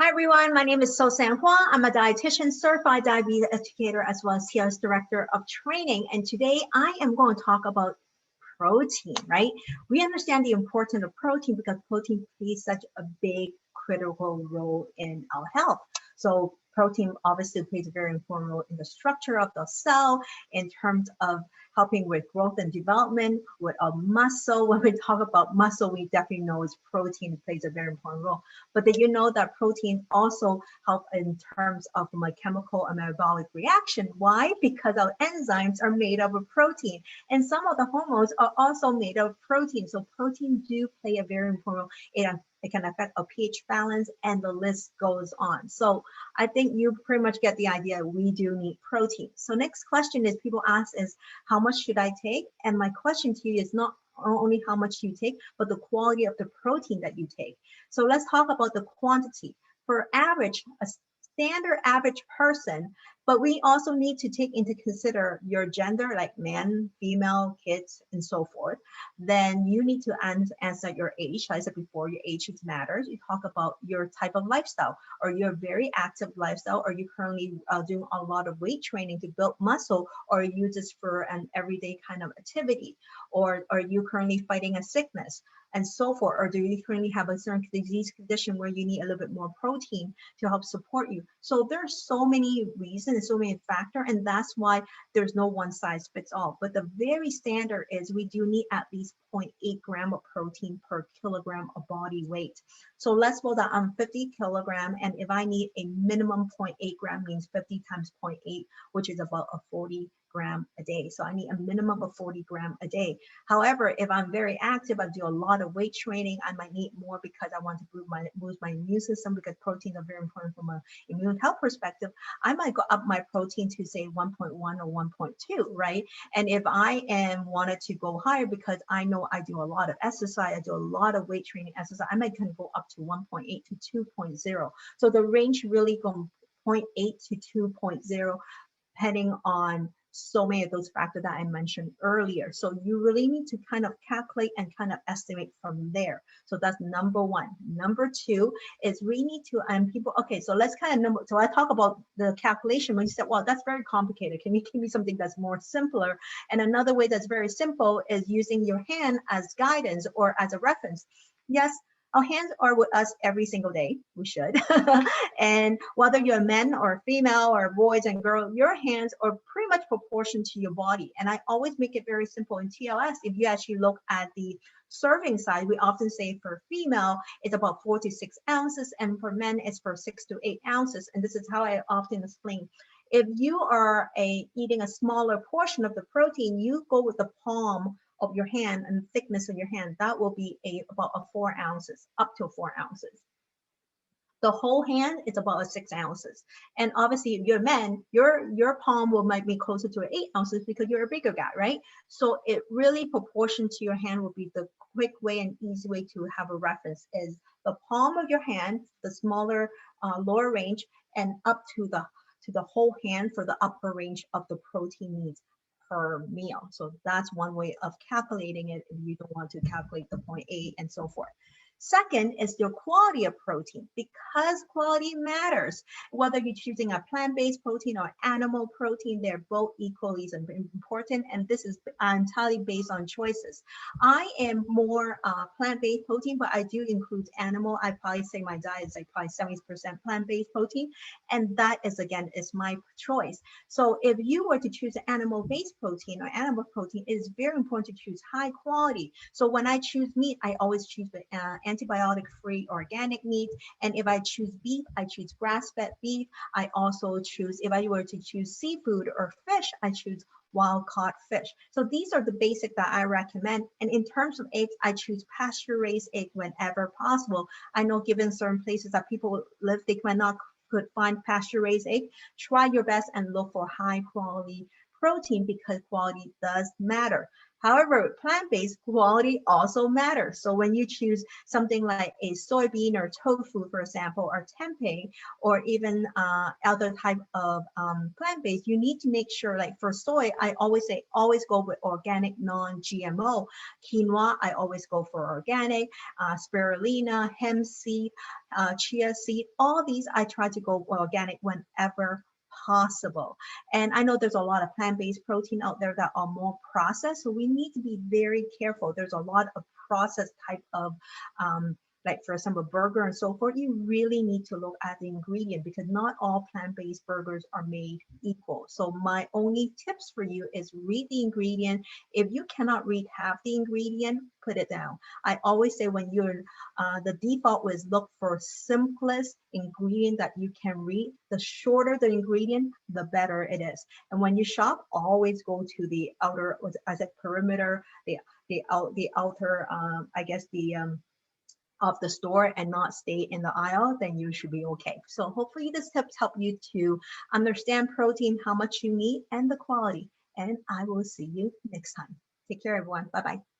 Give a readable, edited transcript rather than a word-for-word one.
Hi everyone, my name is So-San Hua. I'm a dietitian, certified diabetes educator, as well as TLS director of training. And today I am going to talk about protein, right? We understand the importance of protein because protein plays such a big critical role in our health. So protein obviously plays a very important role in the structure of the cell in terms of helping with growth and development with a muscle. When we talk about muscle, we definitely know is protein plays a very important role. But did you know that protein also help in terms of my chemical and metabolic reaction? Why? Because our enzymes are made up of protein. And some of the hormones are also made of protein. So protein do play a very important role. It can affect our pH balance and the list goes on. So I think you pretty much get the idea. We do need protein. So next question is people ask is how much should I take? And my question to you is not only how much you take, but the quality of the protein that you take. So let's talk about the quantity. For average, a standard average person, but we also need to take into consider your gender, like man, female, kids, and so forth. Then you need to answer your age. Like I said before, your age matters. You talk about your type of lifestyle. Are you a very active lifestyle? Are you currently doing a lot of weight training to build muscle? Or are you just for an everyday kind of activity? Or are you currently fighting a sickness? And so forth, or do you currently have a certain disease condition where you need a little bit more protein to help support you? So there's so many reasons, so many factors, and that's why there's no one size fits all. But the very standard is we do need at least 0.8 gram of protein per kilogram of body weight. So let's suppose that I'm 50 kilogram, and if I need a minimum 0.8 gram means 50 times 0.8, which is about a 40 gram a day. So I need a minimum of 40 gram a day. However, if I'm very active, I do a lot of weight training, I might need more because I want to boost my immune system because proteins are very important from an immune health perspective. I might go up my protein to say 1.1 or 1.2, right? And if I wanted to go higher because I know I do a lot of exercise, I do a lot of weight training exercise, I might kind of go up to 1.8 to 2.0. So the range really from 0.8 to 2.0, depending on so many of those factors that I mentioned earlier. So you really need to kind of calculate and kind of estimate from there. So that's number one. Number two is we need to, and people, okay, so let's kind of so I talk about the calculation when you said, well, that's very complicated. Can you give me something that's more simpler? And another way that's very simple is using your hand as guidance or as a reference. Yes, our hands are with us every single day. We should. And whether you're a man or female or boys and girls, your hands are pretty much proportional to your body. And I always make it very simple in TLS. If you actually look at the serving size, we often say for female, it's about 4 to 6 ounces. And for men, it's for 6 to 8 ounces. And this is how I often explain. If you are eating a smaller portion of the protein, you go with the palm of your hand and the thickness of your hand. That will be about 4 ounces, up to 4 ounces. The whole hand is about 6 ounces. And obviously, if you're a man, your palm might be closer to 8 ounces because you're a bigger guy, right? So it really proportion to your hand will be the quick way and easy way to have a reference is the palm of your hand, the smaller lower range, and up to the whole hand for the upper range of the protein needs per meal. So that's one way of calculating it if you don't want to calculate the 0.8 and so forth. Second is your quality of protein, because quality matters. Whether you're choosing a plant-based protein or animal protein, they're both equally important, and this is entirely based on choices. I am more plant-based protein, but I do include animal. I probably say my diet is like probably 70% plant-based protein, and that is, again, is my choice. So if you were to choose an animal-based protein or animal protein, it is very important to choose high quality. So when I choose meat, I always choose the antibiotic-free organic meat. And if I choose beef, I choose grass-fed beef. I also choose, if I were to choose seafood or fish, I choose wild-caught fish. So these are the basic that I recommend. And in terms of eggs, I choose pasture-raised egg whenever possible. I know given certain places that people live, they could find pasture-raised egg. Try your best and look for high-quality protein because quality does matter. However, plant-based quality also matters. So when you choose something like a soybean or tofu, for example, or tempeh, or even other type of plant-based, you need to make sure, like for soy, I always say, always go with organic, non-GMO. Quinoa, I always go for organic. Spirulina, hemp seed, chia seed, all these I try to go organic whenever possible. And I know there's a lot of plant-based protein out there that are more processed, so we need to be very careful. There's a lot of processed type of like for example, burger and so forth. You really need to look at the ingredient because not all plant-based burgers are made equal. So my only tips for you is read the ingredient. If you cannot read half the ingredient, put it down. I always say when you're the default was look for simplest ingredient that you can read. The shorter the ingredient, the better it is. And when you shop, always go to the outer, as a perimeter, the outer, I guess the of the store and not stay in the aisle, then you should be okay. So hopefully this tips help you to understand protein, how much you need, and the quality. And I will see you next time. Take care, everyone. Bye-bye.